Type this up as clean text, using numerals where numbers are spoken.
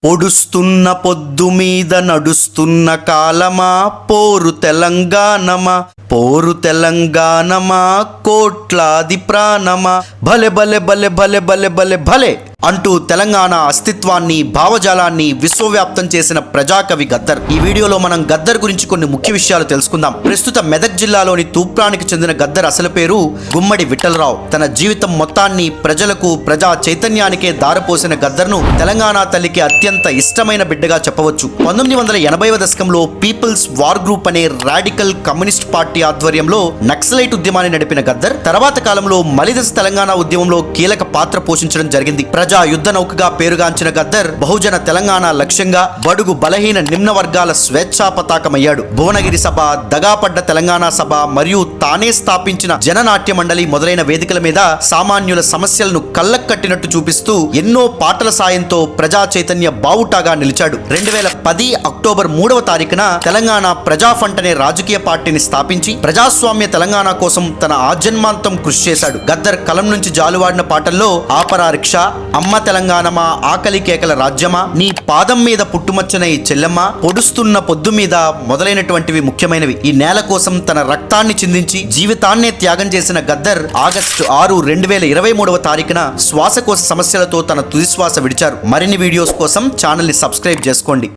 పొడుస్తున్న పొద్దు మీద నడుస్తున్న కాలమా పోరు తెలంగాణమా పోరు తెలంగాణమా కోట్లాది ప్రాణమా భలే భలే భలే భలే భలే భలే భలే అంటూ తెలంగాణ అస్తిత్వాన్ని భావజాలాన్ని విశ్వవ్యాప్తం చేసిన ప్రజాకవి గద్దర్. ఈ వీడియోలో మనం గద్దర్ గురించి కొన్ని ముఖ్య విషయాలు తెలుసుకుందాం. ప్రస్తుత మెదక్ జిల్లాలోని తూప్రానికి చెందిన గద్దర్ అసలు పేరు గుమ్మడి విఠలరావు. తన జీవితం మొత్తాన్ని ప్రజలకు ప్రజా చైతన్యానికే దారపోసిన గద్దర్ను తెలంగాణ తల్లికి అత్యంత ఇష్టమైన బిడ్డగా చెప్పవచ్చు. 1980వ దశకంలో పీపుల్స్ వార్ గ్రూప్ అనే రాడికల్ కమ్యూనిస్ట్ పార్టీ ఆధ్వర్యంలో నక్సలైట్ ఉద్యమాన్ని నడిపిన గద్దర్ తర్వాత కాలంలో మలిదశ తెలంగాణ ఉద్యమంలో కీలక పాత్ర పోషించడం జరిగింది. ప్రజా యుద్ధ నౌకగా పేరుగాంచిన గద్దర్ బహుజన తెలంగాణ లక్ష్యంగా బడుగు బలహీన నిమ్న వర్గాల స్వేచ్ఛా పతాకమయ్యాడు. భువనగిరి సభ, దగాపడ్డ తెలంగాణ సభ మరియు తానే స్థాపించిన జననాట్య మండలి మొదలైన వేదికల మీద సామాన్యుల సమస్యలను కళ్ళకట్టినట్టు చూపిస్తూ ఎన్నో పాటల సాయంతో ప్రజా చైతన్య బావుటాగా నిలిచాడు. 2010 అక్టోబర్ 3వ తారీఖున తెలంగాణ ప్రజా ఫ్రంట్ అనే రాజకీయ పార్టీని స్థాపించి ప్రజాస్వామ్య తెలంగాణ కోసం తన ఆజన్మాంతం కృషి చేశాడు. గద్దర్ కలం నుంచి జాలువాడిన పాటల్లో ఆపరా రిక్షా, అమ్మ తెలంగాణమా, ఆకలి కేకల రాజ్యమా, నీ పాదం మీద పుట్టుమచ్చనై చెల్లెమ్మ, పొడుస్తున్న పొద్దు మీద మొదలైనటువంటివి ముఖ్యమైనవి. ఈ నేల కోసం తన రక్తాన్ని చిందించి జీవితాన్నే త్యాగం చేసిన గద్దర్ ఆగస్టు 6, 2023వ తారీఖున శ్వాసకోశ సమస్యలతో తన తుదిశ్వాస విడిచారు. మరిన్ని వీడియోస్ కోసం ఛానల్ ని సబ్స్క్రైబ్ చేసుకోండి.